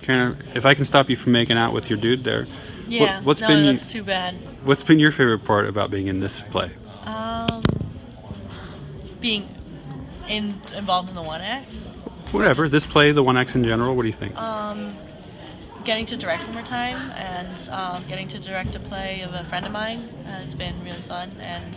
Karen, if I can stop you from making out with your dude there. Yeah, that's too bad. What's been your favorite part about being in this play? Being involved in the one acts. Whatever, this play, the one acts in general, what do you think? Getting to direct one more time and getting to direct a play of a friend of mine has been really fun, and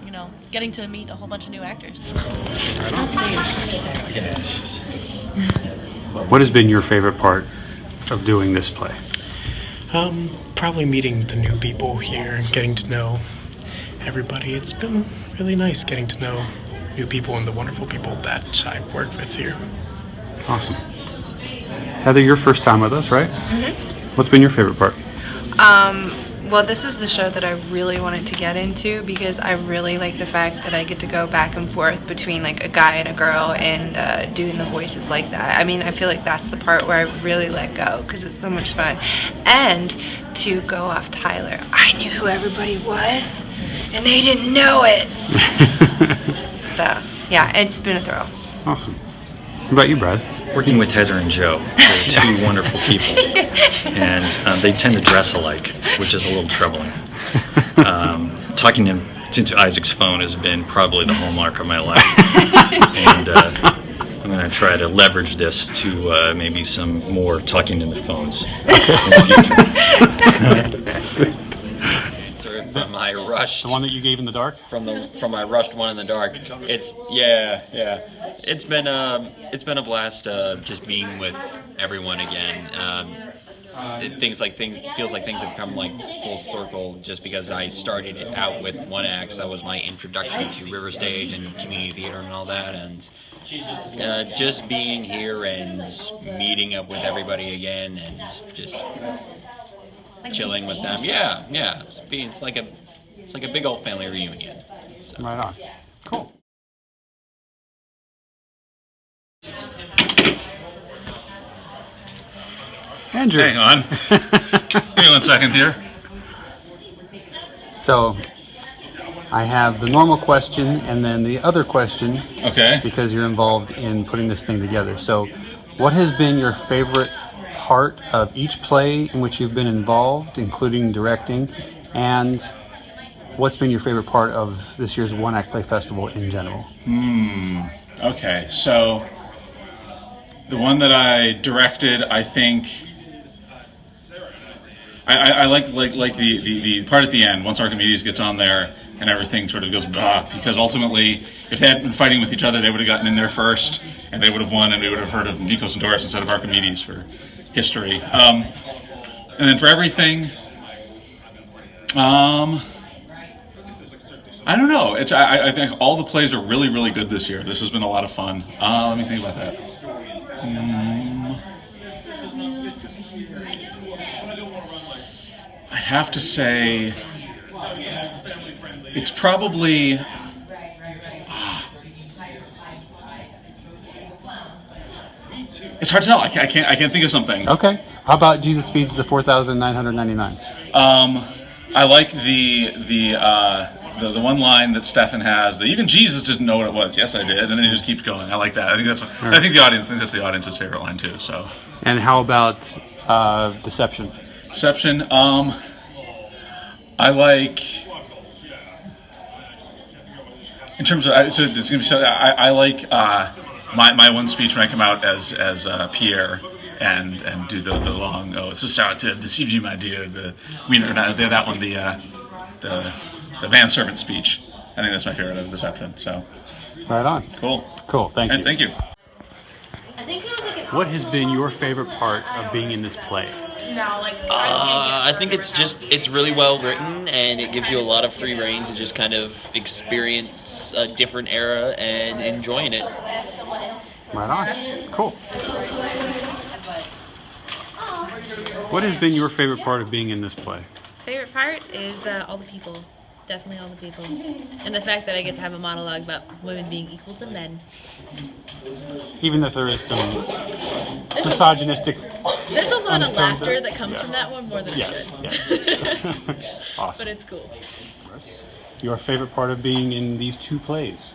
you know, getting to meet a whole bunch of new actors. What has been your favorite part of doing this play? Probably meeting the new people here and getting to know everybody. It's been really nice getting to know new people and the wonderful people that I work with here. Awesome. Heather, your first time with us, right? Mm-hmm. What's been your favorite part? Well, this is the show that I really wanted to get into because I really like the fact that I get to go back and forth between like a guy and a girl and doing the voices like that. I mean, I feel like that's the part where I really let go because it's so much fun. And to go off Tyler, I knew who everybody was and they didn't know it. So, yeah, it's been a thrill. Awesome. What about you, Brad? Working with Heather and Joe, they're two wonderful people, and they tend to dress alike, which is a little troubling. Talking into Isaac's phone has been probably the hallmark of my life, and I'm going to try to leverage this to maybe some more talking into phones in the future. From my rushed, The one that you gave in the dark? from my rushed one in the dark. It's It's been a blast just being with everyone again. It feels like things have come like full circle just because I started it out with one act. That was my introduction to River Stage and community theater and all that, and just being here and meeting up with everybody again and just chilling with them. Yeah. It's like a big old family reunion. So. Right on. Cool. Andrew. Hang on. Give me 1 second here. So, I have the normal question and then the other question. Okay. Because you're involved in putting this thing together. So, what has been your favorite part of each play in which you've been involved, including directing, and what's been your favorite part of this year's One Act Play Festival in general? Okay, so the one that I directed, I think I like the part at the end, once Archimedes gets on there and everything sort of goes blah, because ultimately, if they had been fighting with each other, they would have gotten in there first, and they would have won, and we would have heard of Nikos and Doris instead of Archimedes for history. And then for everything, I don't know. I think all the plays are really, really good this year. This has been a lot of fun. Let me think about that. I have to say, it's probably. It's hard to tell. I can't think of something. Okay. How about Jesus Feeds the 4,999? I like the one line that Stefan has. That even Jesus didn't know what it was. Yes, I did, and then he just keeps going. I like that. I think that's the audience's favorite line too. So. And how about Deception? Deception. I like. In terms of so it's gonna be so I like my one speech when I come out as Pierre and do the long it's so sorry to deceive you, my dear, the manservant speech. I think that's my favorite of Deception. So Right on. Cool. Thank you. Thank you. What has been your favorite part of being in this play? I think it's really well written, and it gives you a lot of free reign to just kind of experience a different era and enjoying it. Right on. Cool. What has been your favorite part of being in this play? Favorite part is all the people. Definitely all the people. And the fact that I get to have a monologue about women being equal to men. Even if there is some misogynistic... There's a lot of laughter that comes from that one more than it should. Awesome. But it's cool. Your favorite part of being in these two plays?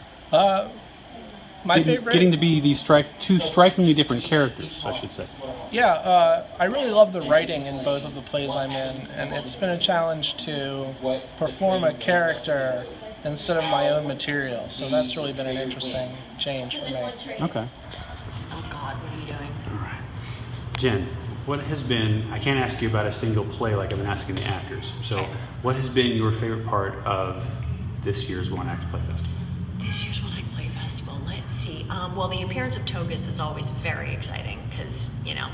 My favorite. Getting to be these two strikingly different characters, I should say. Yeah, I really love the writing in both of the plays I'm in, and it's been a challenge to perform a character instead of my own material. So that's really been an interesting change for me. Okay. Oh God, what are you doing? All right. Jen, what has been, I can't ask you about a single play like I've been asking the actors. So what has been your favorite part of this year's One Act Play Festival? This year's One Act Play Festival, let's see. Well, the appearance of togas is always very exciting because, you know.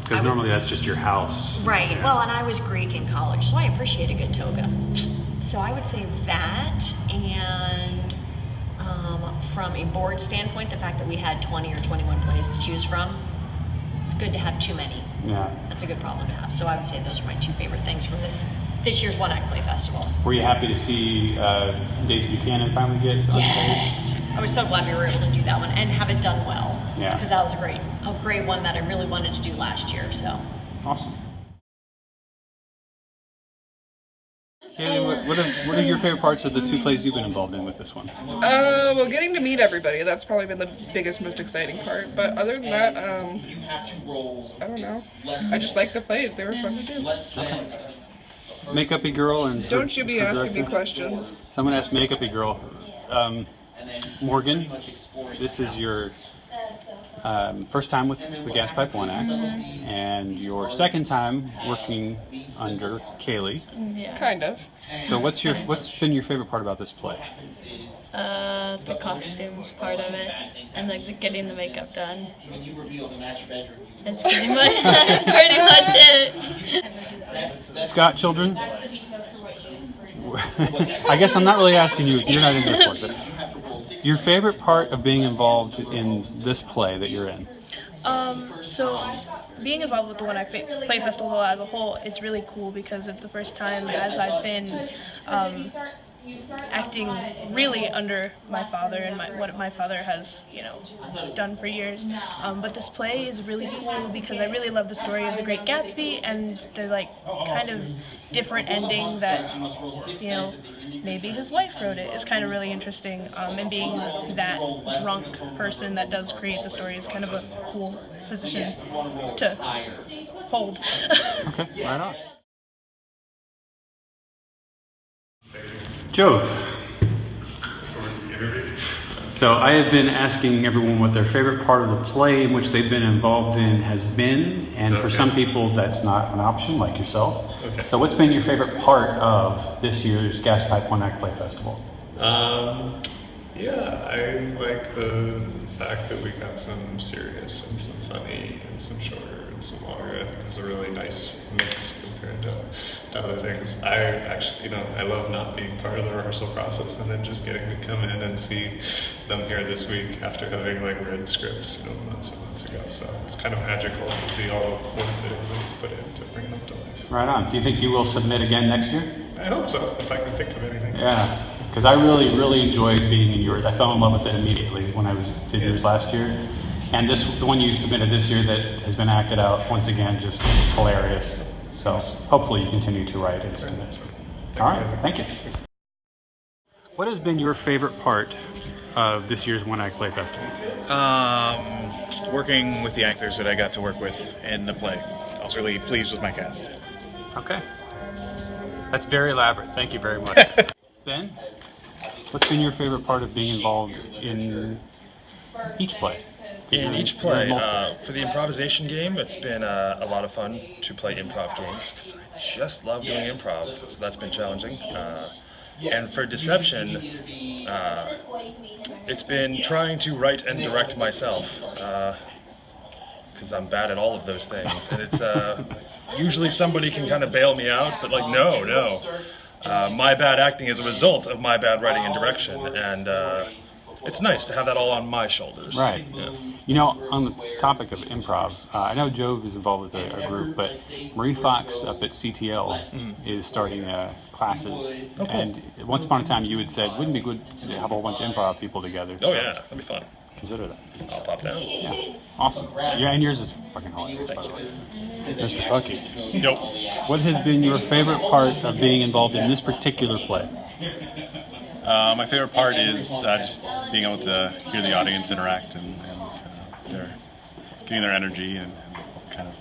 Because normally that's just your house. Right. Yeah. Well, and I was Greek in college, so I appreciate a good toga. So I would say that, and from a board standpoint, the fact that we had 20 or 21 plays to choose from, it's good to have too many. Yeah. That's a good problem to have. So I would say those are my two favorite things from this year's One Act Play Festival. Were you happy to see Daisy Buchanan finally get on stage? Yes. I was so glad we were able to do that one and have it done well. Yeah. Because that was a great one that I really wanted to do last year. So. Awesome. Kaylee, what are your favorite parts of the two plays you've been involved in with this one? Well, getting to meet everybody, that's probably been the biggest, most exciting part. But other than that, I don't know. I just like the plays. They were fun to do. Okay. Makeup-y girl and... Don't you be asking me questions. Someone asked Makeup-y girl. Morgan, this is your first time with the Gaspipe One Act, and your second time working under Kaylee. Yeah. Kind of. So what's been your favorite part about this play? The costumes part of it, and like getting the makeup done. That's pretty much it. Scott, children? I guess I'm not really asking you. You're not in this one. But your favorite part of being involved in this play that you're in? So being involved with the One Act Play Festival as a whole, it's really cool because it's the first time as I've been acting really under my father and what my father has, done for years. But this play is really cool because I really love the story of the Great Gatsby and the kind of different ending that, maybe his wife wrote it is kind of really interesting. And being that drunk person that does create the story is kind of a cool position to hold. Okay, right on. Jove. So I have been asking everyone what their favorite part of the play in which they've been involved in has been, and for some people that's not an option, like yourself. Okay. So what's been your favorite part of this year's Gaspipe One Act Play Festival? Yeah, I like the fact that we got some serious and some funny and some shorter and some longer. I think it's a really nice mix compared to other things. I actually, I love not being part of the rehearsal process and then just getting to come in and see them here this week after having read scripts, months and months ago. So it's kind of magical to see all the work that everybody's put in to bring them to life. Right on. Do you think you will submit again next year? I hope so, if I can think of anything. Yeah. Because I really, really enjoyed being in yours. I fell in love with it immediately when I did yours last year. And the one you submitted this year that has been acted out, once again, just hilarious. So hopefully you continue to write and submit. All right, thank you. What has been your favorite part of this year's One Act Play Festival? Working with the actors that I got to work with in the play. I was really pleased with my cast. Okay. That's very elaborate. Thank you very much. Ben, what's been your favorite part of being involved in each play? In each play, for the improvisation game, it's been a lot of fun to play improv games because I just love doing improv, so that's been challenging. And for deception, it's been trying to write and direct myself because I'm bad at all of those things. And it's usually somebody can kind of bail me out, but no. My bad acting is a result of my bad writing and direction, and it's nice to have that all on my shoulders. Right. Yeah. On the topic of improv, I know Jove is involved with a group, but Marie Fox up at CTL is starting classes. Oh, cool. And once upon a time you had said, wouldn't it be good to have a whole bunch of improv people together? Oh yeah, that'd be fun. Consider that. I'll pop down. Yeah. Awesome. Yeah, and yours is fucking hilarious, by the way. Mr. Bucky. Nope. What has been your favorite part of being involved in this particular play? My favorite part is just being able to hear the audience interact and they're getting their energy and kind of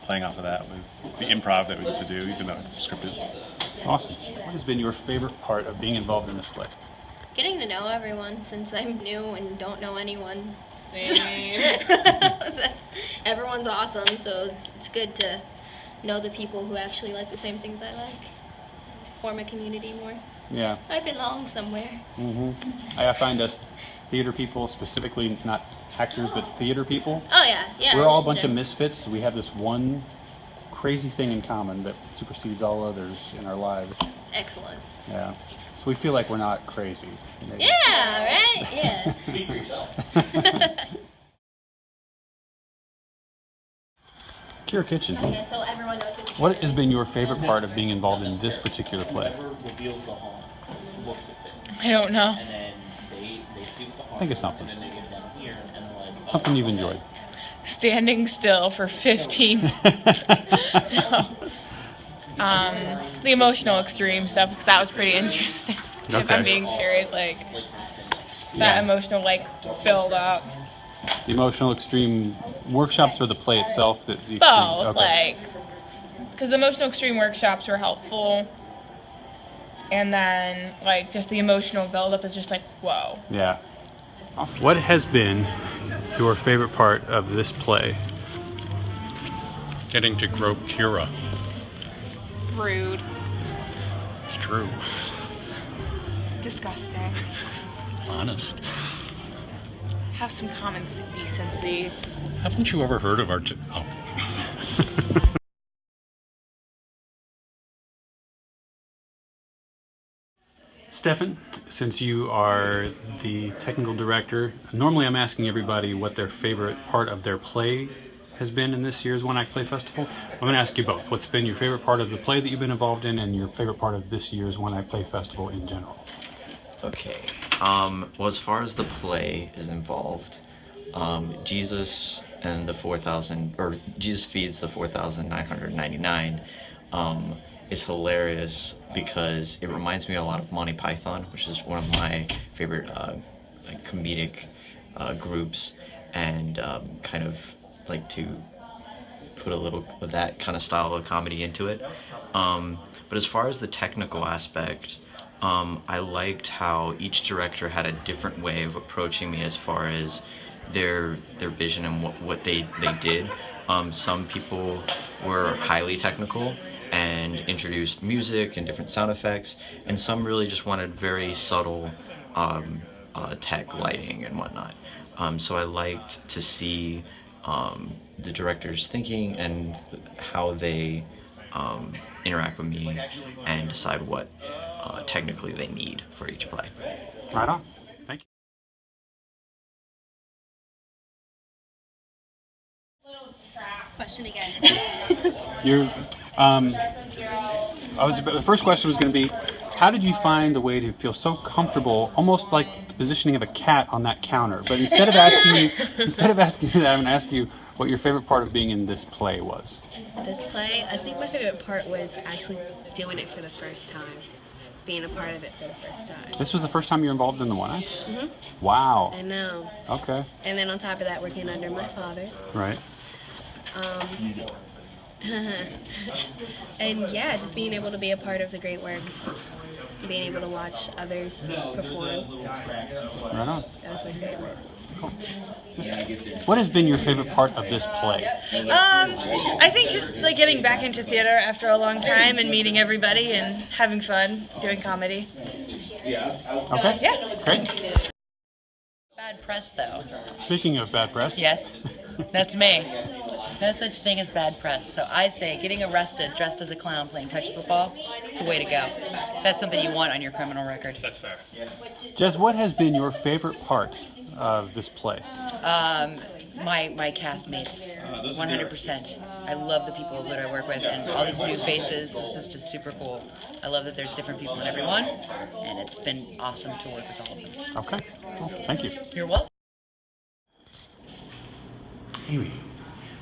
playing off of that with the improv that we get to do, even though it's scripted. Awesome. What has been your favorite part of being involved in this play? Getting to know everyone since I'm new and don't know anyone. Everyone's awesome, so it's good to know the people who actually like the same things I like. Form a community more. Yeah. I belong somewhere. I find us theater people, specifically not actors, but theater people. Oh yeah, yeah. We're all a bunch of misfits. We have this one crazy thing in common that supersedes all others in our lives. Excellent. Yeah. So we feel like we're not crazy. Maybe. Yeah, right? Yeah. Speak for yourself. Kira Kitchen. Okay, so everyone knows who What has been your favorite part of being involved in this particular play? I don't know. Think of something. Something you've enjoyed. Standing still for 15. The emotional extreme stuff, because that was pretty interesting. If Okay. I'm being serious, like that Yeah. emotional build up. The emotional extreme workshops or the play itself? That the Both, okay. because the emotional extreme workshops were helpful, and then just the emotional build up is just like whoa. Yeah. What has been your favorite part of this play? Getting to grope Kira. Rude. It's true. Disgusting. Honest. Have some common decency. Haven't you ever heard of our... Stefan, since you are the technical director, normally I'm asking everybody what their favorite part of their play has been in this year's One Act Play Festival. I'm going to ask you both. What's been your favorite part of the play that you've been involved in and your favorite part of this year's One Act Play Festival in general? Okay. Well, as far as the play is involved, Jesus and the 4,000, or Jesus Feeds the 4,999 is hilarious because it reminds me a lot of Monty Python, which is one of my favorite comedic groups, and kind of like to put a little of that kind of style of comedy into it. But as far as the technical aspect, I liked how each director had a different way of approaching me as far as their vision and what they did. Some people were highly technical and introduced music and different sound effects, and some really just wanted very subtle tech lighting and whatnot. So I liked to see the director's thinking and how they interact with me and decide what technically they need for each play. Right on. Thank you. Question again. The first question was going to be, how did you find the way to feel so comfortable, almost like the positioning of a cat on that counter? But instead of asking you that, I'm going to ask you what your favorite part of being in this play was. This play, I think my favorite part was actually doing it for the first time, being a part of it for the first time. This was the first time you were involved in the One Act? Mm-hmm. Wow. I know. Okay. And then on top of that, working under my father. Right. And yeah, just being able to be a part of the great work, being able to watch others perform. Right on. That was my favorite. What has been your favorite part of this play? I think just getting back into theater after a long time and meeting everybody and having fun doing comedy. Okay. Yeah. Great. Bad press, though. Speaking of bad press. Yes, that's me. No such thing as bad press. So I say getting arrested dressed as a clown playing touch football, it's a way to go. That's something you want on your criminal record. That's fair. Jess, what has been your favorite part of this play? My castmates, 100%. I love the people that I work with and all these new faces. This is just super cool. I love that there's different people in everyone, and it's been awesome to work with all of them. Okay. Well, thank you. You're welcome. Amy,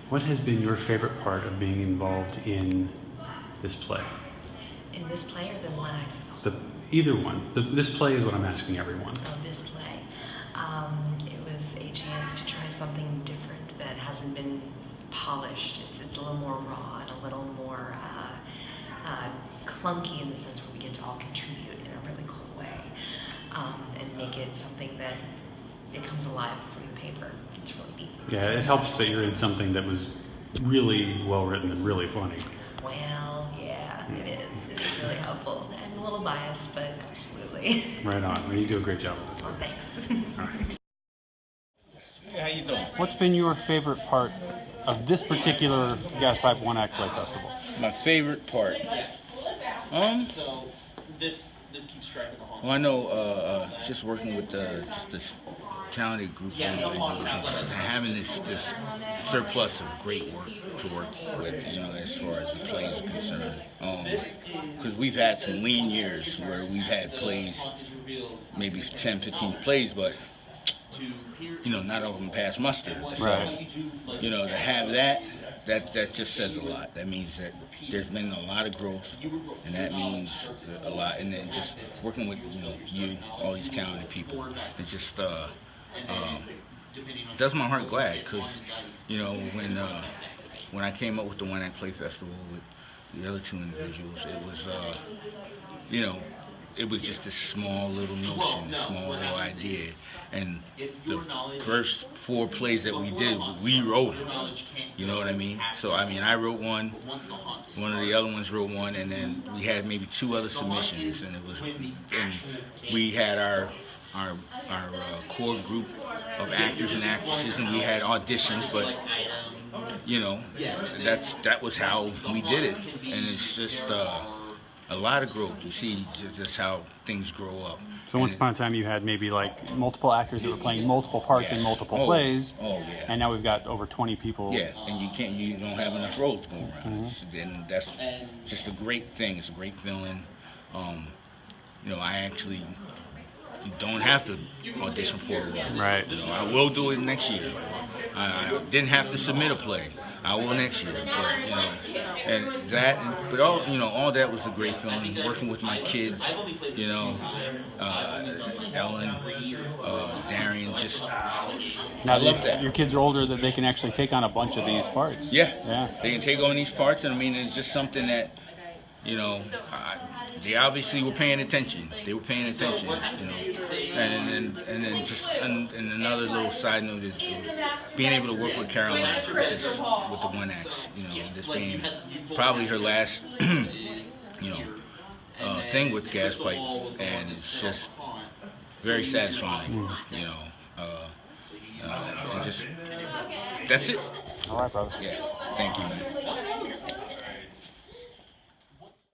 what has been your favorite part of being involved in this play? In this play or the One Act as a whole? Either one. This play is what I'm asking everyone. This play. It was a chance to try something different that hasn't been polished. It's a little more raw and a little more clunky in the sense where we get to all contribute in a really cool way and make it something that it comes alive from the paper. It's really neat. Yeah, it helps that you're in something that was really well written and really funny. Well, yeah, it is. It's really helpful. I'm a little biased, but absolutely. Right on. Well, you do a great job with it. Well, thanks. All right. Hey, how you doing? What's been your favorite part of this particular Gaspipe One Act Play Festival? My favorite part. So this keeps track of the home. Well, I know just working with just this talented group of individuals and just having this surplus of great work to work with, as far as the plays are concerned. Because we've had some lean years where we've had plays, maybe 10, 15 plays, but not all of them pass muster. So, Right. To have that just says a lot. That means that there's been a lot of growth, and that means a lot. And then just working with all these talented people, it just does my heart glad. Because when I came up with the One Act Play Festival with the other two individuals, it was it was just a small little notion, a small little idea. And the first 4 plays that we did, we wrote them. You know what I mean? So, I wrote one of the other ones wrote one, and then we had maybe 2 other submissions, and we had our core group of actors and actresses, and we had auditions, but that was how we did it. And it's just a lot of growth. You see just how things grow up. So once upon a time you had maybe like multiple actors that were playing multiple parts in multiple plays. Oh yeah. And now we've got over 20 people. Yeah, and you don't have enough roles to go around. And that's just a great thing. It's a great feeling. I actually don't have to audition for a role. Right. I will do it next year. I didn't have to submit a play. I will next year. But all that was a great feeling. Working with my kids, Ellen, Darian, Now I love that. Your kids are older, that they can actually take on a bunch of these parts. Yeah. They can take on these parts, and it's just something that, they obviously were paying attention. They were paying attention, And then another little side note is being able to work with Caroline with the One Acts. This being probably her last, thing with Gaspipe, and it's just very satisfying. And just that's it. All right, brother. Yeah. Thank you, man.